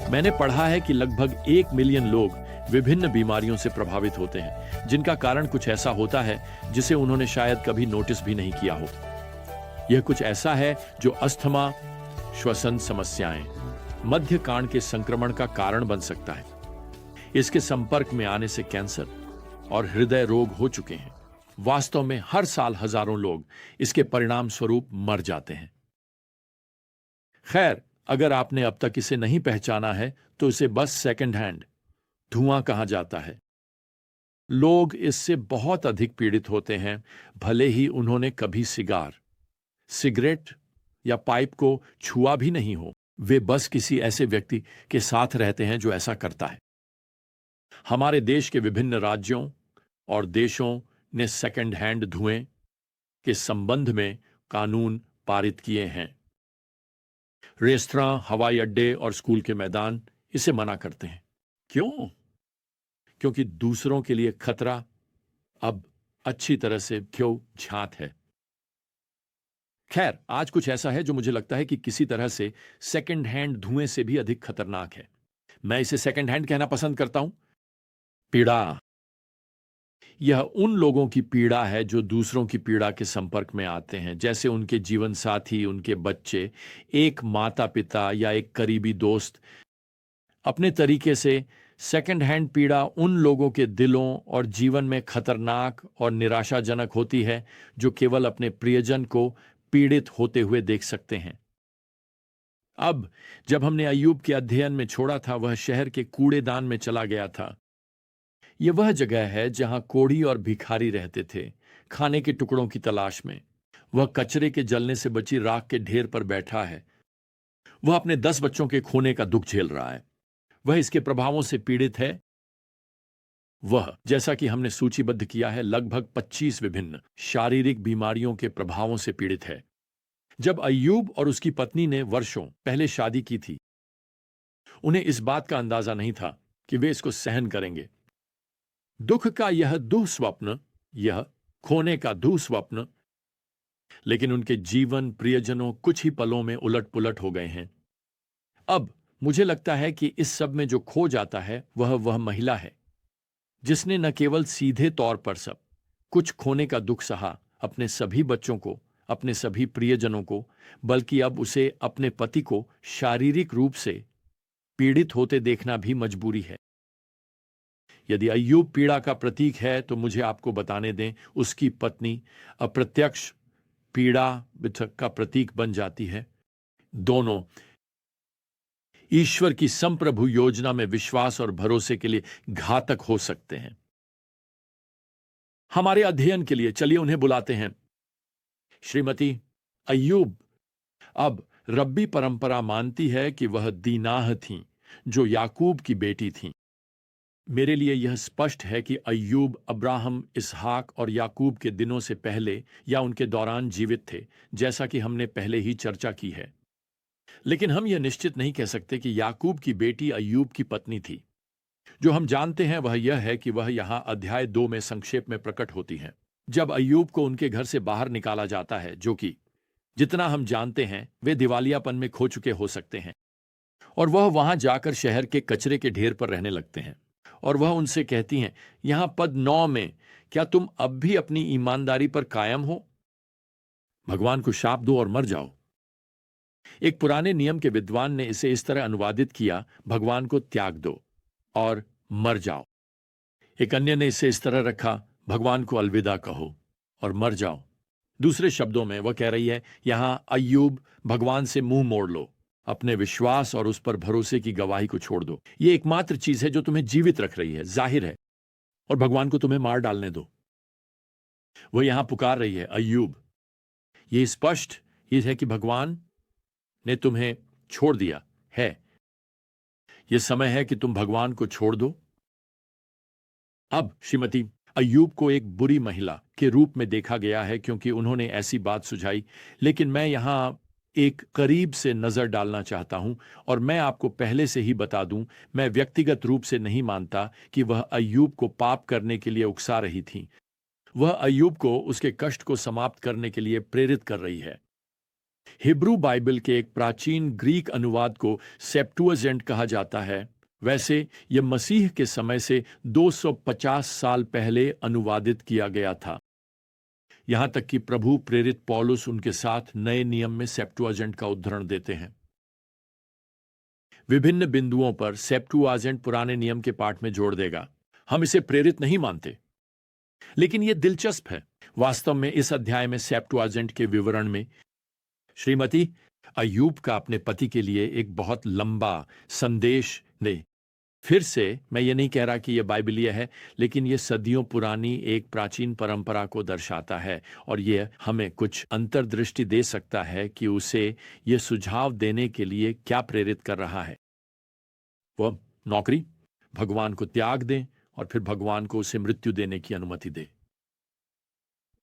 मैंने पढ़ा है कि लगभग 1 मिलियन लोग विभिन्न बीमारियों से प्रभावित होते हैं, जिनका कारण कुछ ऐसा होता है जिसे उन्होंने शायद कभी नोटिस भी नहीं किया हो। यह कुछ ऐसा है जो अस्थमा, श्वसन समस्याएं, मध्य कान के संक्रमण का कारण बन सकता है। इसके संपर्क में आने से कैंसर और हृदय रोग हो चुके हैं। वास्तव में हर साल हजारों लोग इसके परिणाम स्वरूप मर जाते हैं। खैर, अगर आपने अब तक इसे नहीं पहचाना है तो इसे बस सेकंड हैंड धुआं कहा जाता है। लोग इससे बहुत अधिक पीड़ित होते हैं, भले ही उन्होंने कभी सिगरेट या पाइप को छुआ भी नहीं हो। वे बस किसी ऐसे व्यक्ति के साथ रहते हैं जो ऐसा करता है। हमारे देश के विभिन्न राज्यों और देशों ने सेकंड हैंड धुएं के संबंध में कानून पारित किए हैं। रेस्तरां, हवाई अड्डे और स्कूल के मैदान इसे मना करते हैं। क्यों? क्योंकि दूसरों के लिए खतरा अब अच्छी तरह से क्यों झांत है। खैर, आज कुछ ऐसा है जो मुझे लगता है कि किसी तरह से सेकंड हैंड धुएं से भी अधिक खतरनाक है। मैं इसे सेकंड हैंड कहना पसंद करता हूं। पीड़ा। यह उन लोगों की पीड़ा है जो दूसरों की पीड़ा के संपर्क में आते हैं, जैसे उनके जीवन साथी, उनके बच्चे, एक माता पिता या एक करीबी दोस्त। अपने तरीके से सेकंड हैंड पीड़ा उन लोगों के दिलों और जीवन में खतरनाक और निराशाजनक होती है जो केवल अपने प्रियजन को पीड़ित होते हुए देख सकते हैं। अब जब हमने अय्यूब के अध्ययन में छोड़ा था, वह शहर के कूड़ेदान में चला गया था। यह वह जगह है जहां कोढ़ी और भिखारी रहते थे, खाने के टुकड़ों की तलाश में। वह कचरे के जलने से बची राख के ढेर पर बैठा है। वह अपने 10 बच्चों के खोने का दुख झेल रहा है। वह इसके प्रभावों से पीड़ित है। वह, जैसा कि हमने सूचीबद्ध किया है, लगभग 25 विभिन्न शारीरिक बीमारियों के प्रभावों से पीड़ित है। जब अय्यूब और उसकी पत्नी ने वर्षों पहले शादी की थी, उन्हें इस बात का अंदाजा नहीं था कि वे इसको सहन करेंगे। दुख का यह दुःस्वप्न, यह खोने का दुःस्वप्न, लेकिन उनके जीवन, प्रियजनों कुछ ही पलों में उलट पुलट हो गए हैं। अब मुझे लगता है कि इस सब में जो खो जाता है वह महिला है, जिसने न केवल सीधे तौर पर सब कुछ खोने का दुख सहा, अपने सभी बच्चों को, अपने सभी प्रियजनों को, बल्कि अब उसे अपने पति को शारीरिक रूप से पीड़ित होते देखना भी मजबूरी है। यदि अय्यूब पीड़ा का प्रतीक है, तो मुझे आपको बताने दें, उसकी पत्नी अप्रत्यक्ष पीड़ा का प्रतीक बन जाती है। दोनों ईश्वर की संप्रभु योजना में विश्वास और भरोसे के लिए घातक हो सकते हैं। हमारे अध्ययन के लिए चलिए उन्हें बुलाते हैं। श्रीमती अय्यूब अब रब्बी परंपरा मानती है कि वह दीनाह थीं, जो याकूब की बेटी थीं। मेरे लिए यह स्पष्ट है कि अय्यूब अब्राहम, इसहाक और याकूब के दिनों से पहले या उनके दौरान जीवित थे, जैसा कि हमने पहले ही चर्चा की है। लेकिन हम यह निश्चित नहीं कह सकते कि याकूब की बेटी अय्यूब की पत्नी थी। जो हम जानते हैं वह यह है कि वह यहां अध्याय 2 में संक्षेप में प्रकट होती हैं, जब अय्यूब को उनके घर से बाहर निकाला जाता है, जो कि, जितना हम जानते हैं, वे दिवालियापन में खो चुके हो सकते हैं, और वह वहां जाकर शहर के कचरे के ढेर पर रहने लगते हैं। और वह उनसे कहती हैं, यहां पद 9 में, क्या तुम अब भी अपनी ईमानदारी पर कायम हो? भगवान को शाप दो और मर जाओ। एक पुराने नियम के विद्वान ने इसे इस तरह अनुवादित किया, भगवान को त्याग दो और मर जाओ। एक अन्य ने इसे इस तरह रखा, भगवान को अलविदा कहो और मर जाओ। दूसरे शब्दों में वह कह रही है, यहां अय्यूब, भगवान से मुंह मोड़ लो, अपने विश्वास और उस पर भरोसे की गवाही को छोड़ दो। यह एकमात्र चीज है जो तुम्हें जीवित रख रही है, जाहिर है, और भगवान को तुम्हें मार डालने दो। वह यहां पुकार रही है, अय्यूब, यह स्पष्ट यह है कि भगवान ने तुम्हें छोड़ दिया है। यह समय है कि तुम भगवान को छोड़ दो। अब श्रीमती अय्यूब को एक बुरी महिला के रूप में देखा गया है क्योंकि उन्होंने ऐसी बात सुझाई, लेकिन मैं यहां एक करीब से नजर डालना चाहता हूं, और मैं आपको पहले से ही बता दूं, मैं व्यक्तिगत रूप से नहीं मानता कि वह अय्यूब को पाप करने के लिए उकसा रही थी। वह अय्यूब को उसके कष्ट को समाप्त करने के लिए प्रेरित कर रही है। हिब्रू बाइबल के एक प्राचीन ग्रीक अनुवाद को सेप्टुअजेंट कहा जाता है। वैसे यह मसीह के समय से 250 साल पहले अनुवादित किया गया था। यहां तक कि प्रभु प्रेरित पौलुस उनके साथ नए नियम में सेप्टुअजेंट का उद्धरण देते हैं। विभिन्न बिंदुओं पर सेप्टुअजेंट पुराने नियम के पाठ में जोड़ देगा। हम इसे प्रेरित नहीं मानते, लेकिन यह दिलचस्प है। वास्तव में इस अध्याय में सेप्टुअजेंट के विवरण में श्रीमती अय्यूब का अपने पति के लिए एक बहुत लंबा संदेश ने फिर से मैं ये नहीं कह रहा कि यह बाइबलीय है, लेकिन यह सदियों पुरानी एक प्राचीन परंपरा को दर्शाता है और यह हमें कुछ अंतर्दृष्टि दे सकता है कि उसे यह सुझाव देने के लिए क्या प्रेरित कर रहा है। वह नौकरी, भगवान को त्याग दें और फिर भगवान को उसे मृत्यु देने की अनुमति दे।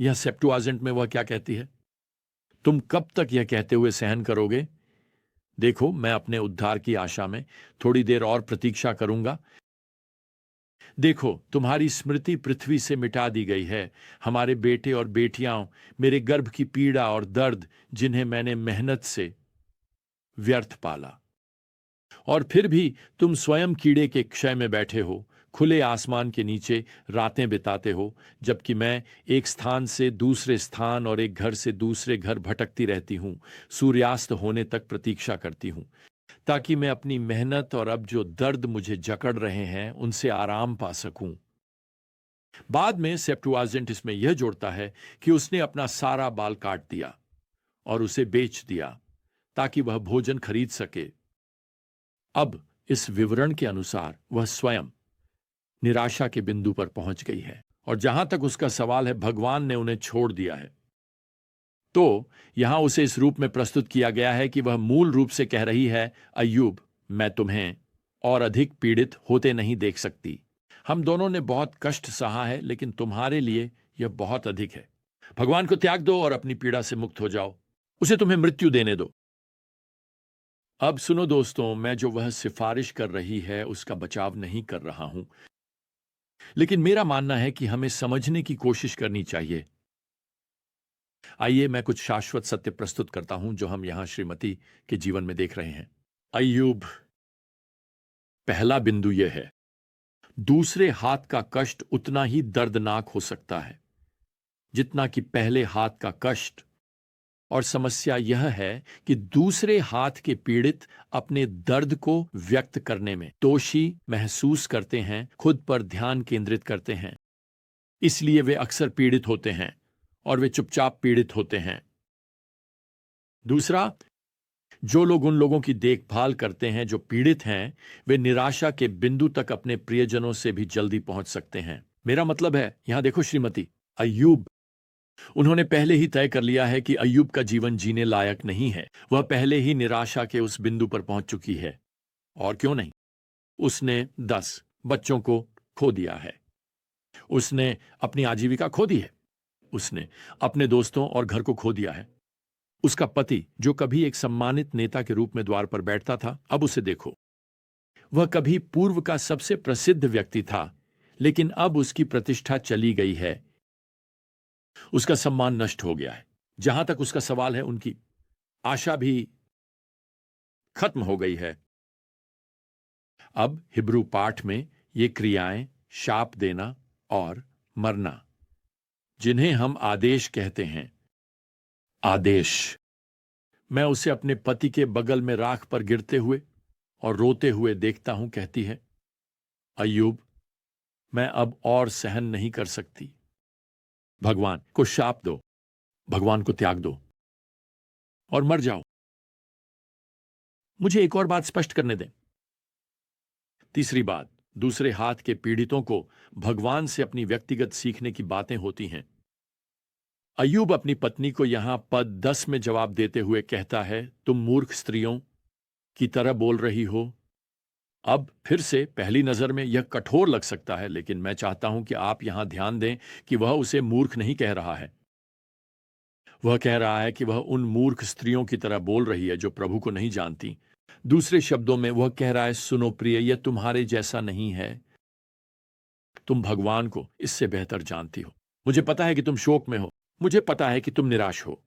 यह सेप्टुअजेंट में वह क्या कहती है? तुम कब तक यह कहते हुए सहन करोगे? देखो, मैं अपने उद्धार की आशा में थोड़ी देर और प्रतीक्षा करूंगा। देखो, तुम्हारी स्मृति पृथ्वी से मिटा दी गई है। हमारे बेटे और बेटियां, मेरे गर्भ की पीड़ा और दर्द, जिन्हें मैंने मेहनत से व्यर्थ पाला। और फिर भी तुम स्वयं कीड़े के क्षय में बैठे हो, खुले आसमान के नीचे रातें बिताते हो, जबकि मैं एक स्थान से दूसरे स्थान और एक घर से दूसरे घर भटकती रहती हूं, सूर्यास्त होने तक प्रतीक्षा करती हूं, ताकि मैं अपनी मेहनत और अब जो दर्द मुझे जकड़ रहे हैं उनसे आराम पा सकूं। बाद में सेप्टुअजेंट इसमें यह जोड़ता है कि उसने अपना सारा बाल काट दिया और उसे बेच दिया ताकि वह भोजन खरीद सके। अब इस विवरण के अनुसार वह स्वयं निराशा के बिंदु पर पहुंच गई है और जहां तक उसका सवाल है, भगवान ने उन्हें छोड़ दिया है। तो यहां उसे इस रूप में प्रस्तुत किया गया है कि वह मूल रूप से कह रही है, अय्यूब, मैं तुम्हें और अधिक पीड़ित होते नहीं देख सकती। हम दोनों ने बहुत कष्ट सहा है, लेकिन तुम्हारे लिए यह बहुत अधिक है। भगवान को त्याग दो और अपनी पीड़ा से मुक्त हो जाओ। उसे तुम्हें मृत्यु देने दो। अब सुनो दोस्तों, मैं जो वह सिफारिश कर रही है उसका बचाव नहीं कर रहा हूं, लेकिन मेरा मानना है कि हमें समझने की कोशिश करनी चाहिए। आइए मैं कुछ शाश्वत सत्य प्रस्तुत करता हूं जो हम यहां श्रीमती के जीवन में देख रहे हैं। अय्यूब, पहला बिंदु यह है, दूसरे हाथ का कष्ट उतना ही दर्दनाक हो सकता है जितना कि पहले हाथ का कष्ट। और समस्या यह है कि दूसरे हाथ के पीड़ित अपने दर्द को व्यक्त करने में दोषी महसूस करते हैं, खुद पर ध्यान केंद्रित करते हैं, इसलिए वे अक्सर पीड़ित होते हैं और वे चुपचाप पीड़ित होते हैं। दूसरा, जो लोग उन लोगों की देखभाल करते हैं जो पीड़ित हैं, वे निराशा के बिंदु तक अपने प्रियजनों से भी जल्दी पहुंच सकते हैं। मेरा मतलब है, यहां देखो श्रीमती अय्यूब, उन्होंने पहले ही तय कर लिया है कि अय्यूब का जीवन जीने लायक नहीं है। वह पहले ही निराशा के उस बिंदु पर पहुंच चुकी है। और क्यों नहीं, उसने 10 बच्चों को खो दिया है, उसने अपनी आजीविका खो दी है, उसने अपने दोस्तों और घर को खो दिया है। उसका पति, जो कभी एक सम्मानित नेता के रूप में द्वार पर बैठता था, अब उसे देखो। वह कभी पूर्व का सबसे प्रसिद्ध व्यक्ति था, लेकिन अब उसकी प्रतिष्ठा चली गई है, उसका सम्मान नष्ट हो गया है। जहां तक उसका सवाल है, उनकी आशा भी खत्म हो गई है। अब हिब्रू पाठ में ये क्रियाएं, शाप देना और मरना, जिन्हें हम आदेश कहते हैं, आदेश, मैं उसे अपने पति के बगल में राख पर गिरते हुए और रोते हुए देखता हूं, कहती है, अय्यूब, मैं अब और सहन नहीं कर सकती। भगवान को शाप दो, भगवान को त्याग दो और मर जाओ। मुझे एक और बात स्पष्ट करने दें। तीसरी बात, दूसरे हाथ के पीड़ितों को भगवान से अपनी व्यक्तिगत सीखने की बातें होती हैं। अय्यूब अपनी पत्नी को यहां पद 10 में जवाब देते हुए कहता है, तुम मूर्ख स्त्रियों की तरह बोल रही हो। अब फिर से पहली नजर में यह कठोर लग सकता है, लेकिन मैं चाहता हूं कि आप यहां ध्यान दें कि वह उसे मूर्ख नहीं कह रहा है। वह कह रहा है कि वह उन मूर्ख स्त्रियों की तरह बोल रही है जो प्रभु को नहीं जानती। दूसरे शब्दों में वह कह रहा है, सुनो प्रिय, यह तुम्हारे जैसा नहीं है। तुम भगवान को इससे बेहतर जानती हो। मुझे पता है कि तुम शोक में हो, मुझे पता है कि तुम निराश हो,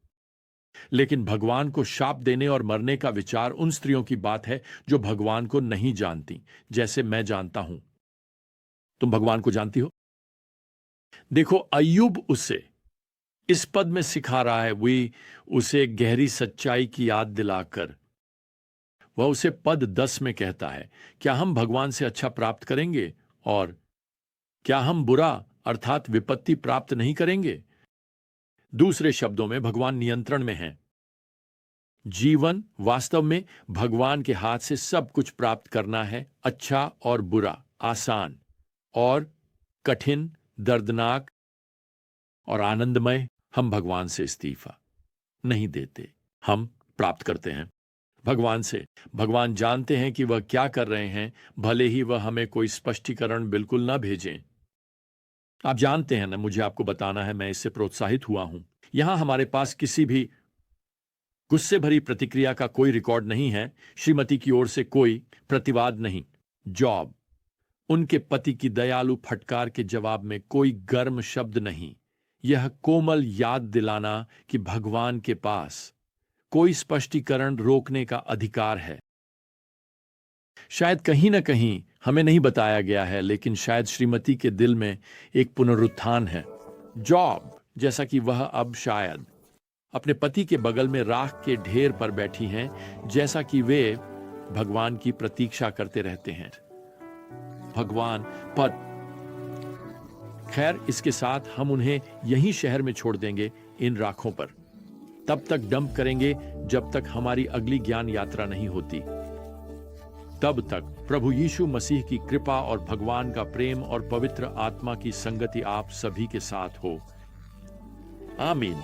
लेकिन भगवान को शाप देने और मरने का विचार उन स्त्रियों की बात है जो भगवान को नहीं जानती, जैसे मैं जानता हूं। तुम भगवान को जानती हो? देखो, अय्यूब उसे इस पद में सिखा रहा है, वे उसे गहरी सच्चाई की याद दिलाकर। वह उसे पद 10 में कहता है, क्या हम भगवान से अच्छा प्राप्त करेंगे और क्या हम बुरा अर्थात विपत्ति प्राप्त नहीं करेंगे? दूसरे शब्दों में, भगवान नियंत्रण में हैं। जीवन वास्तव में भगवान के हाथ से सब कुछ प्राप्त करना है, अच्छा और बुरा, आसान और कठिन, दर्दनाक और आनंदमय। हम भगवान से इस्तीफा नहीं देते, हम प्राप्त करते हैं भगवान से। भगवान जानते हैं कि वह क्या कर रहे हैं, भले ही वह हमें कोई स्पष्टीकरण बिल्कुल ना भेजें। आप जानते हैं ना, मुझे आपको बताना है, मैं इससे प्रोत्साहित हुआ हूं। यहां हमारे पास किसी भी गुस्से भरी प्रतिक्रिया का कोई रिकॉर्ड नहीं है, श्रीमती की ओर से कोई प्रतिवाद नहीं। जॉब, उनके पति की दयालु फटकार के जवाब में कोई गर्म शब्द नहीं। यह कोमल याद दिलाना कि भगवान के पास कोई स्पष्टीकरण रोकने का अधिकार है। शायद कहीं ना कहीं हमें नहीं बताया गया है, लेकिन शायद श्रीमती के दिल में एक पुनरुत्थान है। जॉब, जैसा कि वह अब शायद अपने पति के बगल में राख के ढेर पर बैठी हैं, जैसा कि वे भगवान की प्रतीक्षा करते रहते हैं। भगवान पद। खैर, इसके साथ हम उन्हें यहीं शहर में छोड़ देंगे, इन राखों पर। तब तक डंप करेंगे जब तक हमारी अगली ज्ञान यात्रा नहीं होती। तब तक प्रभु यीशु मसीह की कृपा और भगवान का प्रेम और पवित्र आत्मा की संगति आप सभी के साथ हो। आमीन।